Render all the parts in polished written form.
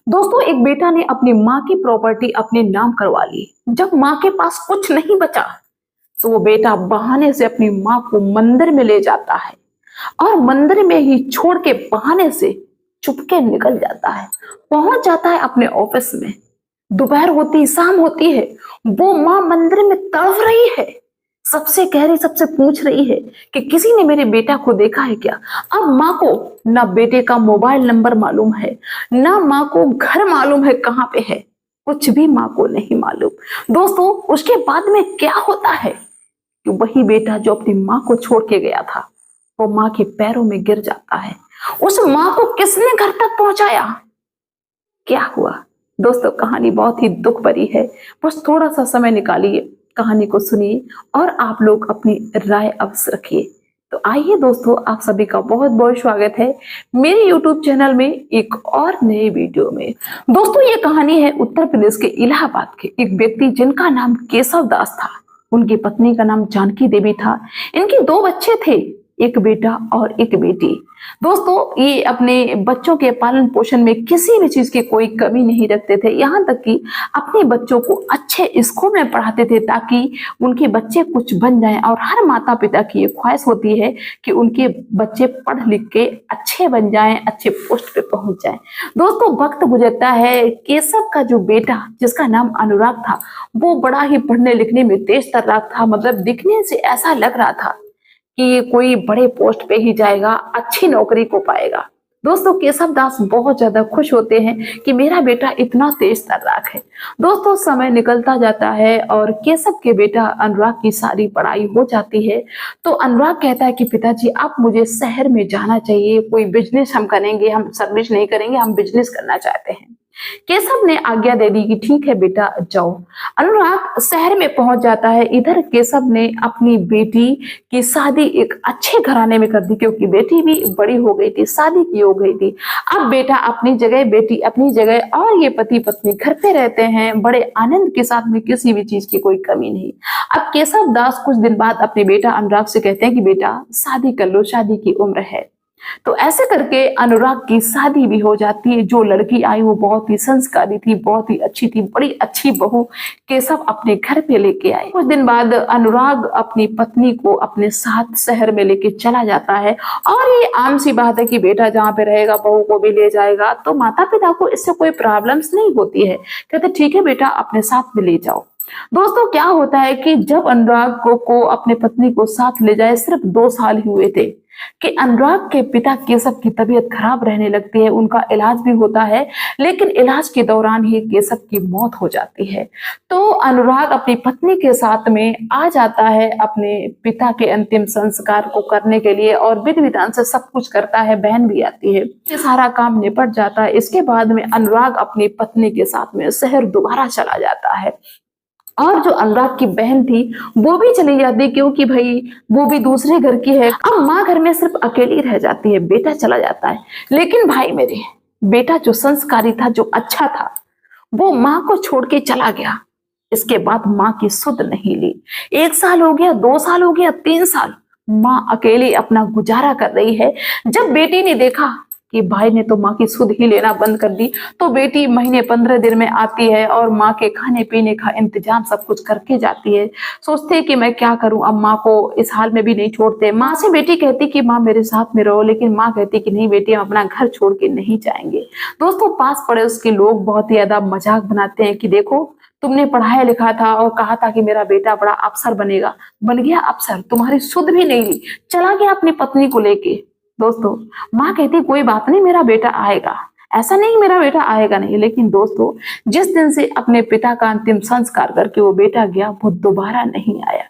दोस्तों, एक बेटा ने अपनी माँ की प्रॉपर्टी अपने नाम करवा ली। जब माँ के पास कुछ नहीं बचा तो वो बेटा बहाने से अपनी माँ को मंदिर में ले जाता है और मंदिर में ही छोड़ के बहाने से चुपके निकल जाता है। पहुंच जाता है अपने ऑफिस में। दोपहर होती, शाम होती है, वो माँ मंदिर में तड़फ रही है। सबसे कह रही, सबसे पूछ रही है कि किसी ने मेरे बेटा को देखा है क्या। अब माँ को ना बेटे का मोबाइल नंबर मालूम है, ना माँ को घर मालूम है कहाँ पे है, कुछ भी माँ को नहीं मालूम। दोस्तों, उसके बाद में क्या होता है कि वही बेटा जो अपनी माँ को छोड़ के गया था वो माँ के पैरों में गिर जाता है। उस माँ को किसने घर तक पहुंचाया, क्या हुआ। दोस्तों, कहानी बहुत ही दुख भरी है। बस थोड़ा सा समय निकालिए, कहानी को सुनिए और आप लोग अपनी राय अवश्य रखिए। तो आइए दोस्तों, आप सभी का बहुत बहुत स्वागत है मेरे YouTube चैनल में एक और नए वीडियो में। दोस्तों, ये कहानी है उत्तर प्रदेश के इलाहाबाद के एक व्यक्ति जिनका नाम केशव दास था। उनकी पत्नी का नाम जानकी देवी था। इनके दो बच्चे थे, एक बेटा और एक बेटी। दोस्तों, ये अपने बच्चों के पालन पोषण में किसी भी चीज की कोई कमी नहीं रखते थे। यहाँ तक कि अपने बच्चों को अच्छे स्कूल में पढ़ाते थे ताकि उनके बच्चे कुछ बन जाएं। और हर माता पिता की ये ख्वाहिश होती है कि उनके बच्चे पढ़ लिख के अच्छे बन जाएं, अच्छे पोस्ट पे पहुंच जाएं। दोस्तों, वक्त गुजरता है। केशव का जो बेटा जिसका नाम अनुराग था वो बड़ा ही पढ़ने लिखने में तेज तर्राक था। मतलब दिखने से ऐसा लग रहा था कि ये कोई बड़े पोस्ट पे ही जाएगा, अच्छी नौकरी को पाएगा। दोस्तों, केशव दास बहुत ज्यादा खुश होते हैं कि मेरा बेटा इतना तेज तर्राक है। दोस्तों, समय निकलता जाता है और केशव के बेटा अनुराग की सारी पढ़ाई हो जाती है। तो अनुराग कहता है कि पिताजी, आप मुझे शहर में जाना चाहिए, कोई बिजनेस हम करेंगे, हम सर्विस नहीं करेंगे, हम बिजनेस करना चाहते हैं। केशव ने आज्ञा दे दी कि ठीक है बेटा, जाओ। अनुराग शहर में पहुंच जाता है। इधर केशव ने अपनी बेटी की शादी एक अच्छे घराने में कर दी क्योंकि बेटी भी बड़ी हो गई थी, शादी की हो गई थी। अब बेटा अपनी जगह, बेटी अपनी जगह और ये पति पत्नी घर पे रहते हैं बड़े आनंद के साथ में, किसी भी चीज की कोई कमी नहीं। अब केशव दास कुछ दिन बाद अपने बेटा अनुराग से कहते हैं कि बेटा शादी कर लो, शादी की उम्र है। तो ऐसे करके अनुराग की शादी भी हो जाती है। जो लड़की आई वो बहुत ही संस्कारी थी, बहुत ही अच्छी थी, बड़ी अच्छी बहू केशव अपने घर पे लेके आए। कुछ दिन बाद अनुराग अपनी पत्नी को अपने साथ शहर में लेके चला जाता है। और ये आम सी बात है कि बेटा जहाँ पे रहेगा बहू को भी ले जाएगा, तो माता पिता को इससे कोई प्रॉब्लम्स नहीं होती है। कहते ठीक है बेटा, अपने साथ में ले जाओ। दोस्तों, क्या होता है कि जब अनुराग को अपने पत्नी को साथ ले जाए, सिर्फ 2 साल ही हुए थे कि अनुराग के पिता केशव की तबीयत खराब रहने लगती है। उनका इलाज भी होता है, लेकिन इलाज के दौरान ही केशव की मौत हो जाती है। तो अनुराग अपनी पत्नी के साथ में आ जाता है अपने पिता के अंतिम संस्कार को करने के लिए और विधि विधान से सब कुछ करता है। बहन भी आती है, ये सारा काम निपट जाता है। इसके बाद में अनुराग अपनी पत्नी के साथ में शहर दोबारा चला जाता है और जो अनुराग की बहन थी वो भी चली जाती क्योंकि भाई वो भी दूसरे घर की है। अब माँ घर में सिर्फ अकेली रह जाती है, बेटा चला जाता है। लेकिन भाई मेरे, बेटा जो संस्कारी था, जो अच्छा था, वो माँ को छोड़ के चला गया। इसके बाद माँ की सुध नहीं ली। 1 साल हो गया, 2 साल हो गया, 3 साल माँ अकेली अपना गुजारा कर रही है। जब बेटी ने देखा कि भाई ने तो माँ की सुध ही लेना बंद कर दी, तो बेटी महीने 15 दिन में आती है और माँ के खाने पीने का इंतजाम सब कुछ करके जाती है। सोचते है कि मैं क्या करूं, अब माँ को इस हाल में भी नहीं छोड़ते। माँ से बेटी कहती कि माँ मेरे साथ में रहो, लेकिन माँ कहती कि नहीं बेटी, हम अपना घर छोड़ के नहीं जाएंगे। दोस्तों, पास पड़ोस के लोग बहुत ही ज्यादा मजाक बनाते हैं कि देखो, तुमने पढ़ाया लिखा था और कहा था कि मेरा बेटा बड़ा अफसर बनेगा, बन गया अफसर, तुम्हारी सुध भी नहीं ली, चला गया अपनी पत्नी को लेके। दोस्तों, माँ कहती कोई बात नहीं, मेरा बेटा आएगा, ऐसा नहीं मेरा बेटा आएगा नहीं। लेकिन दोस्तों, जिस दिन से अपने पिता का अंतिम संस्कार करके वो बेटा गया, वो दोबारा नहीं आया।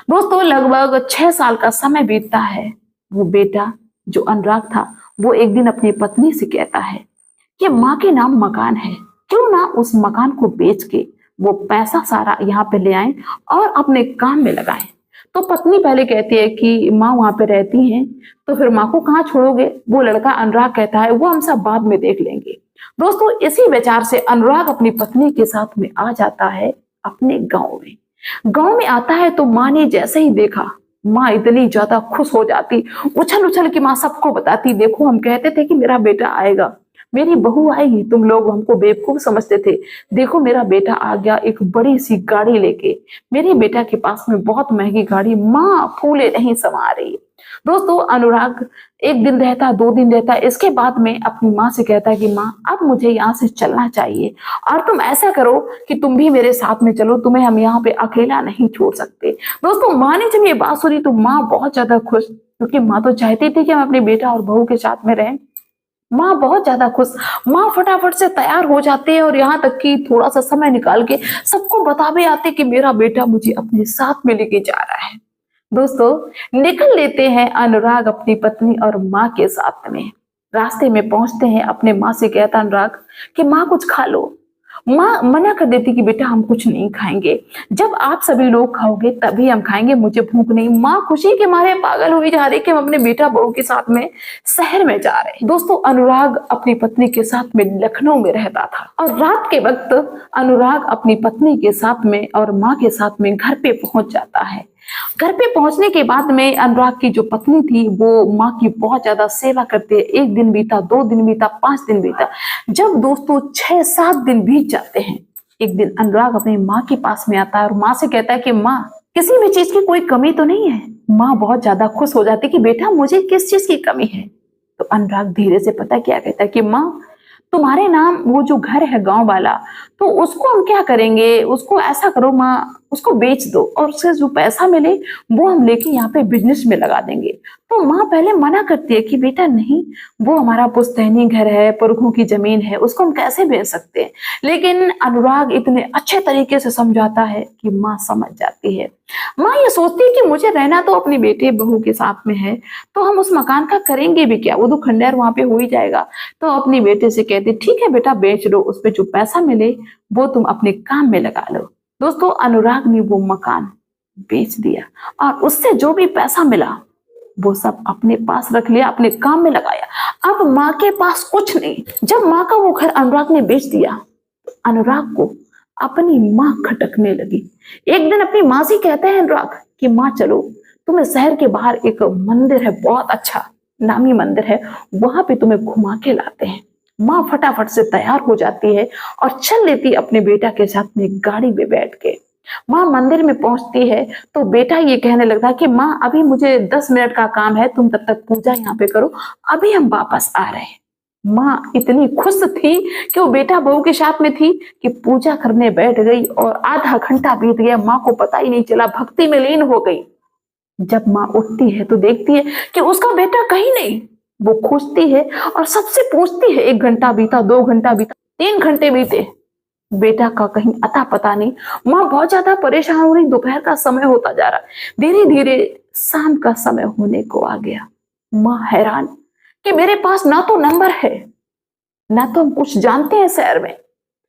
दोस्तों, लगभग 6 साल का समय बीतता है। वो बेटा जो अनुराग था वो एक दिन अपनी पत्नी से कहता है कि माँ के नाम मकान है, क्यों ना उस मकान को बेच के वो पैसा सारा यहाँ पे ले आए और अपने काम में लगाए। तो पत्नी पहले कहती है कि माँ वहां पे रहती हैं, तो फिर माँ को कहाँ छोड़ोगे। वो लड़का अनुराग कहता है वो हम सब बाद में देख लेंगे। दोस्तों, इसी विचार से अनुराग अपनी पत्नी के साथ में आ जाता है अपने गांव में। गांव में आता है तो माँ ने जैसे ही देखा, माँ इतनी ज्यादा खुश हो जाती, उछल उछल के माँ सबको बताती, देखो हम कहते थे कि मेरा बेटा आएगा। मेरी बहू आएगी, तुम लोग हमको बेवकूफ समझते थे, देखो मेरा बेटा आ गया एक बड़ी सी गाड़ी लेके, मेरे बेटा के पास में बहुत महंगी गाड़ी, माँ फूले नहीं समा रही है। दोस्तों अनुराग एक दिन रहता, 2 दिन रहता, इसके बाद में अपनी माँ से कहता है कि माँ अब मुझे यहाँ से चलना चाहिए और तुम ऐसा करो कि तुम भी मेरे साथ में चलो, तुम्हें हम यहाँ पे अकेला नहीं छोड़ सकते। दोस्तों माँ ने जब ये बात सुनी तो माँ बहुत ज्यादा खुश, क्योंकि माँ तो चाहती थी कि हम अपने बेटा और बहू के साथ में रहें। माँ बहुत ज्यादा खुश, माँ फटाफट से तैयार हो जाते हैं और यहाँ तक कि थोड़ा सा समय निकाल के सबको बता भी आते कि मेरा बेटा मुझे अपने साथ में लेके जा रहा है। दोस्तों निकल लेते हैं अनुराग अपनी पत्नी और माँ के साथ में। रास्ते में पहुंचते हैं, अपने माँ से कहता अनुराग कि माँ कुछ खा लो। माँ मना कर देती कि बेटा हम कुछ नहीं खाएंगे, जब आप सभी लोग खाओगे तभी हम खाएंगे, मुझे भूख नहीं। माँ खुशी के मारे पागल हुई जा रही कि हम अपने बेटा बहू के साथ में शहर में जा रहे हैं। दोस्तों अनुराग अपनी पत्नी के साथ में लखनऊ में रहता था और रात के वक्त अनुराग अपनी पत्नी के साथ में और माँ के साथ में घर पे पहुंच जाता है। घर पे पहुंचने के बाद में अनुराग की जो पत्नी थी वो माँ की बहुत ज्यादा सेवा करती है। 1 दिन बीता, 2 दिन बीता, 5 दिन बीता, जब दोस्तों 6-7 दिन बीत जाते हैं, एक दिन अनुराग अपनी माँ के पास में आता है और माँ से कहता है कि माँ किसी भी चीज की कोई कमी तो नहीं है। माँ बहुत ज्यादा खुश हो जाती कि बेटा मुझे किस चीज की कमी है। तो अनुराग धीरे से पता क्या कहता है कि माँ तुम्हारे नाम वो जो घर है गांव वाला, तो उसको हम क्या करेंगे, उसको ऐसा करो माँ, उसको बेच दो और उससे जो पैसा मिले वो हम लेके यहाँ पे बिजनेस में लगा देंगे। तो माँ पहले मना करती है कि बेटा नहीं, वो हमारा पुश्तैनी घर है, पुरखों की जमीन है, उसको हम कैसे बेच सकते हैं। लेकिन अनुराग इतने अच्छे तरीके से समझाता है कि माँ समझ जाती है। माँ ये सोचती है कि मुझे रहना तो अपनी बेटे बहू के साथ में है, तो हम उस मकान का करेंगे भी क्या, वो तो खंडहर वहां पे हो ही जाएगा। तो अपनी बेटे से कहती ठीक है बेटा बेच लो, उस पर जो पैसा मिले वो तुम अपने काम में लगा लो। दोस्तों अनुराग ने वो मकान बेच दिया और उससे जो भी पैसा मिला वो सब अपने पास रख लिया, अपने काम में लगाया। अब माँ के पास कुछ नहीं। जब माँ का वो घर अनुराग ने बेच दिया, अनुराग को अपनी माँ खटकने लगी। एक दिन अपनी माँ से कहते हैं अनुराग कि माँ चलो, तुम्हें शहर के बाहर एक मंदिर है, बहुत अच्छा नामी मंदिर है, वहां पे तुम्हें घुमा के लाते हैं। माँ फटाफट से तैयार हो जाती है और चल लेती अपने बेटा के साथ में गाड़ी में बैठ के। माँ मंदिर में पहुंचती है तो बेटा ये कहने लगता है कि माँ अभी मुझे 10 मिनट का काम है, तुम तब तक पूजा यहाँ पे करो, अभी हम वापस आ रहे हैं। माँ इतनी खुश थी कि वो बेटा बहू के साथ में थी कि पूजा करने बैठ गई और आधा घंटा बीत गया, माँ को पता ही नहीं चला, भक्ति में लीन हो गई। जब माँ उठती है तो देखती है कि उसका बेटा कहीं नहीं। वो खोजती है और सबसे पूछती है, 1 घंटा बीता, 2 घंटा बीता, 3 घंटे बीते, बेटा का कहीं अता पता नहीं। माँ बहुत ज्यादा परेशान हो रही, दोपहर का समय होता जा रहा, धीरे धीरे शाम का समय होने को आ गया। माँ हैरान कि मेरे पास ना तो नंबर है, ना तो हम कुछ जानते हैं शहर में,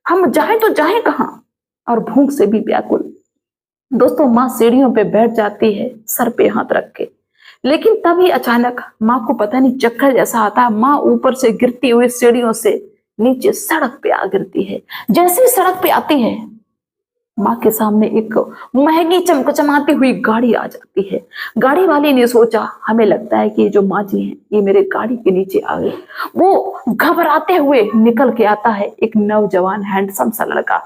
हम जाएं तो जाएं कहाँ, और भूख से भी व्याकुल। दोस्तों माँ सीढ़ियों पे बैठ जाती है सर पे हाथ रख के, लेकिन तभी अचानक माँ को पता नहीं चक्कर जैसा आता है। माँ ऊपर से गिरती हुई सीढ़ियों से नीचे सड़क पे आ गिरती है। जैसे ही सड़क पे आती है, माँ के सामने एक महंगी चमकचमाती हुई गाड़ी आ जाती है। गाड़ी वाले ने सोचा, हमें लगता है कि ये जो माँ जी हैं ये मेरे गाड़ी के नीचे आ गए। वो घबराते हुए निकल के आता है एक नौजवान हैंडसम सा लड़का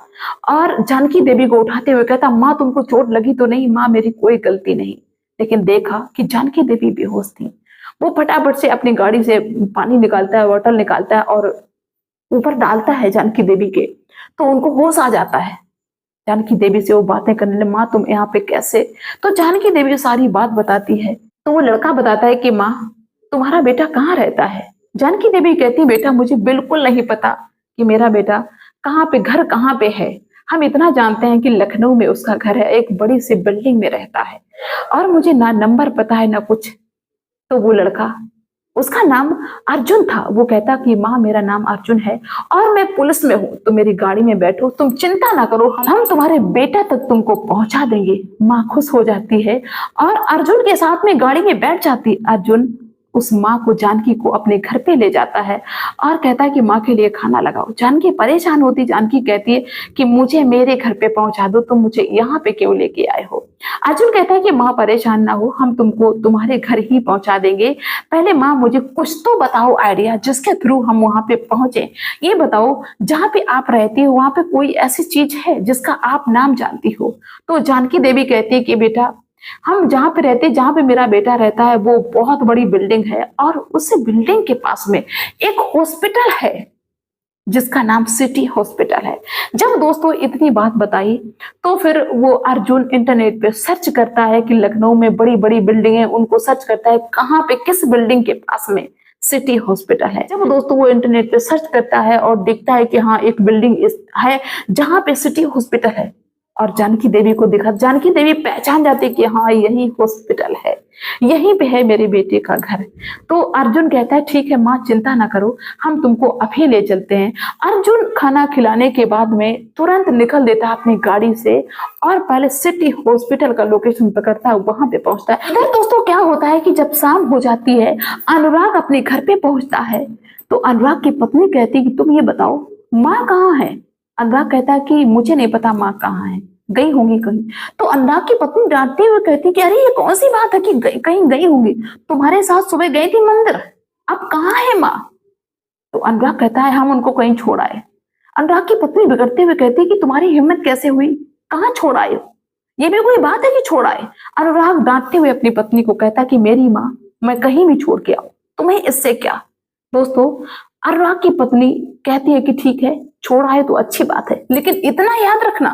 और जानकी देवी को उठाते हुए कहता, माँ तुमको चोट लगी तो नहीं? माँ मेरी कोई गलती नहीं। लेकिन देखा कि जानकी देवी बेहोश थी। वो फटाफट से अपनी गाड़ी से पानी निकालता है, बोतल निकालता है और ऊपर डालता है जानकी देवी के, तो उनको होश आ जाता है। जानकी देवी से वो बातें करने लगे, माँ तुम यहाँ पे कैसे? तो जानकी देवी सारी बात बताती है। तो वो लड़का बताता है कि माँ तुम्हारा बेटा कहाँ रहता है? जानकी देवी कहती, बेटा मुझे बिल्कुल नहीं पता कि मेरा बेटा कहाँ पे, घर कहाँ पे है। हम इतना जानते हैं कि लखनऊ में उसका घर है, एक बड़ी सी बिल्डिंग में रहता है, और मुझे ना नंबर पता है ना कुछ। तो वो लड़का, उसका नाम अर्जुन था, वो कहता कि माँ मेरा नाम अर्जुन है और मैं पुलिस में हूँ, तो मेरी गाड़ी में बैठो, तुम चिंता ना करो, हम तुम्हारे बेटा तक तुमको पहुंचा देंगे। माँ खुश हो जाती है और अर्जुन के साथ में गाड़ी में बैठ जाती। अर्जुन उस माँ को, जानकी को अपने घर पे ले जाता है और कहता है कि माँ के लिए खाना लगाओ। जानकी परेशान होती, जानकी कहती है कि मुझे मेरे घर पे पहुंचा दो, तुम मुझे यहाँ पे क्यों लेके आए हो। अर्जुन कहता है कि माँ परेशान ना हो, हम तुमको तुम्हारे घर ही पहुंचा देंगे। पहले माँ मुझे कुछ तो बताओ आइडिया जिसके थ्रू हम वहां पे पहुंचे। ये बताओ जहाँ पे आप रहती हो वहां पे कोई ऐसी चीज है जिसका आप नाम जानती हो। तो जानकी देवी कहती है कि बेटा, हम जहाँ पे रहते, जहाँ पे मेरा बेटा रहता है वो बहुत बड़ी बिल्डिंग है और उस बिल्डिंग के पास में एक हॉस्पिटल है जिसका नाम सिटी हॉस्पिटल है। जब दोस्तों इतनी बात बताई तो फिर वो अर्जुन इंटरनेट पे सर्च करता है कि लखनऊ में बड़ी बड़ी बिल्डिंग है, उनको सर्च करता है कहाँ पे, किस बिल्डिंग के पास में सिटी हॉस्पिटल है। जब दोस्तों वो इंटरनेट पे सर्च करता है और देखता है कि हाँ एक बिल्डिंग है जहाँ पे सिटी हॉस्पिटल है, और जानकी देवी को देखा, जानकी देवी पहचान जाती कि हाँ यही हॉस्पिटल है, यहीं पे है मेरे बेटे का घर। तो अर्जुन कहता है ठीक है माँ, चिंता ना करो, हम तुमको अभी ले चलते हैं। अर्जुन खाना खिलाने के बाद में तुरंत निकल देता है अपनी गाड़ी से और पहले सिटी हॉस्पिटल का लोकेशन पकड़ता है, वहां पे पहुंचता है। इधर दोस्तों क्या होता है कि जब शाम हो जाती है, अनुराग अपने घर पे पहुंचता है तो अनुराग की पत्नी कहती है कि तुम ये बताओ माँ कहाँ है। अनुराग कहता है कि मुझे नहीं पता माँ कहाँ है, गई होंगी कहीं। तो अनुराग की पत्नी डांटते हुए कहती कि अरे ये कौन सी बात है कि कहीं गई होंगी, तुम्हारे साथ सुबह गई थी मंदिर, अब कहाँ है माँ। तो अनुराग कहता है हम उनको कहीं छोड़ आए। अनुराग की पत्नी बिगड़ते हुए कहती है कि तुम्हारी हिम्मत कैसे हुई, कहाँ छोड़ आए हो, ये भी कोई बात है कि छोड़ आए। अनुराग डांटते हुए अपनी पत्नी को कहता कि मेरी माँ मैं कहीं भी छोड़ के आऊं, तुम्हें इससे क्या। दोस्तों अनुराग की पत्नी कहती है कि ठीक है छोड़ आए तो अच्छी बात है, लेकिन इतना याद रखना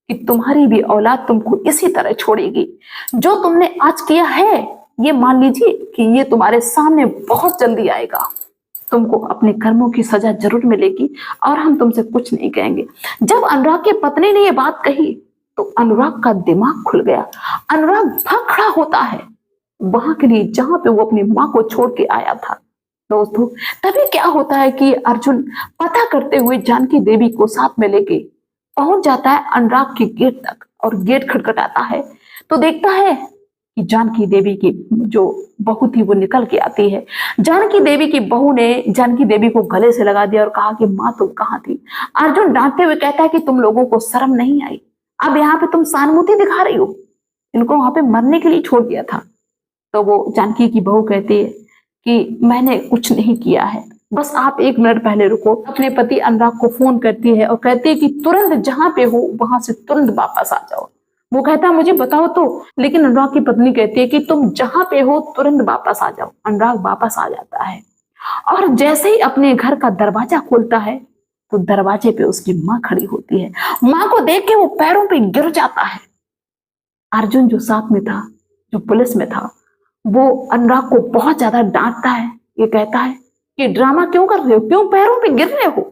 कि तुम्हारी भी औलाद तुमको इसी तरह छोड़ेगी। जो तुमने आज किया है ये मान लीजिए कि ये तुम्हारे सामने बहुत जल्दी आएगा, तुमको अपने कर्मों की सजा जरूर मिलेगी और हम तुमसे कुछ नहीं कहेंगे। जब अनुराग की पत्नी ने ये बात कही तो अनुराग का दिमाग खुल गया। अनुराग भाग खड़ा होता है वहां के लिए जहां पे वो अपनी माँ को छोड़ के आया था। दोस्तों तभी क्या होता है कि अर्जुन पता करते हुए जानकी देवी को साथ में लेके पहुंच जाता है अनुराग के गेट तक और गेट खटखटाता है तो देखता है कि जानकी देवी की जो बहू थी वो निकल के आती है। जानकी देवी की बहू ने जानकी देवी को गले से लगा दिया और कहा कि माँ तुम कहाँ थी। अर्जुन डांटते हुए कहता है कि तुम लोगों को शर्म नहीं आई, अब यहाँ पे तुम सहानुभूति दिखा रही हो, इनको वहां पे मरने के लिए छोड़ दिया था। तो वो जानकी की बहू कहती है कि मैंने कुछ नहीं किया है, बस आप 1 मिनट पहले रुको। अपने पति अनुराग को फोन करती है और कहती है कि तुरंत जहां पे हो वहां से तुरंत वापस आ जाओ। वो कहता है मुझे बताओ तो, लेकिन अनुराग की पत्नी कहती है कि तुम जहां पे हो तुरंत वापस आ जाओ। अनुराग वापस आ जाता है और जैसे ही अपने घर का दरवाजा खोलता है तो दरवाजे पे उसकी माँ खड़ी होती है। माँ को देख के वो पैरों पे गिर जाता है। अर्जुन जो साथ में था, जो पुलिस में था, वो अनुराग को बहुत ज्यादा डांटता है। ये कहता है कि ड्रामा क्यों कर रहे हो, क्यों पैरों पे गिर रहे हो,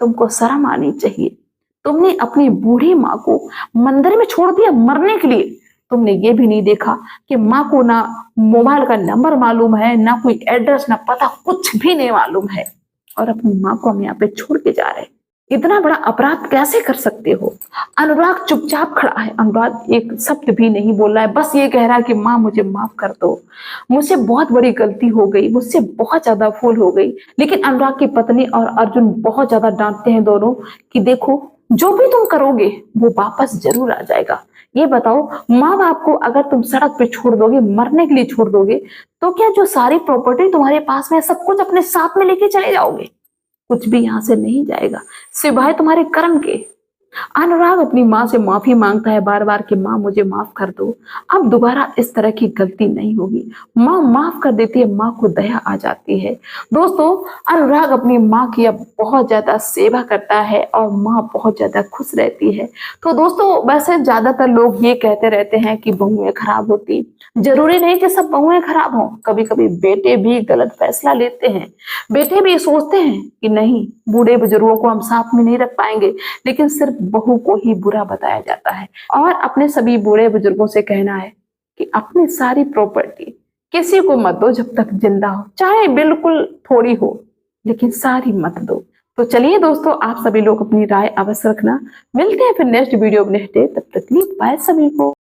तुमको शर्म आनी चाहिए। तुमने अपनी बूढ़ी माँ को मंदिर में छोड़ दिया मरने के लिए, तुमने ये भी नहीं देखा कि माँ को ना मोबाइल का नंबर मालूम है, ना कोई एड्रेस, ना पता, कुछ भी नहीं मालूम है, और अपनी माँ को हम यहाँ पे छोड़ के जा रहे हैं। इतना बड़ा अपराध कैसे कर सकते हो। अनुराग चुपचाप खड़ा है, अनुराग एक शब्द भी नहीं बोल रहा है, बस ये कह रहा है कि माँ मुझे माफ कर दो, मुझसे बहुत बड़ी गलती हो गई, मुझसे बहुत ज्यादा भूल हो गई। लेकिन अनुराग की पत्नी और अर्जुन बहुत ज्यादा डांटते हैं दोनों कि देखो जो भी तुम करोगे वो वापस जरूर आ जाएगा। ये बताओ माँ बाप को अगर तुम सड़क पे छोड़ दोगे, मरने के लिए छोड़ दोगे, तो क्या जो सारी प्रॉपर्टी तुम्हारे पास में सब कुछ अपने साथ में लेके चले जाओगे? कुछ भी यहाँ से नहीं जाएगा सिवाय तुम्हारे कर्म के। अनुराग अपनी माँ से माफी मांगता है बार बार कि माँ मुझे माफ कर दो, अब दोबारा इस तरह की गलती नहीं होगी। माँ माफ कर देती है, माँ को दया आ जाती है। दोस्तों अनुराग अपनी माँ की अब बहुत ज्यादा सेवा करता है और माँ बहुत ज्यादा खुश रहती है। तो दोस्तों वैसे ज्यादातर लोग ये कहते रहते हैं कि बहुएं खराब होती, जरूरी नहीं कि सब बहुएं खराब हों, कभी कभी बेटे भी गलत फैसला लेते हैं। बेटे भी सोचते हैं कि नहीं बूढ़े बुजुर्गों को हम साथ में नहीं रख पाएंगे, लेकिन सिर्फ बहू को ही बुरा बताया जाता है। और अपने सभी बूढ़े बुजुर्गों से कहना है कि अपनी सारी प्रॉपर्टी किसी को मत दो जब तक जिंदा हो, चाहे बिल्कुल थोड़ी हो, लेकिन सारी मत दो। तो चलिए दोस्तों आप सभी लोग अपनी राय अवश्य रखना। मिलते हैं फिर नेक्स्ट वीडियो में, तब तक के लिए बाय सभी को।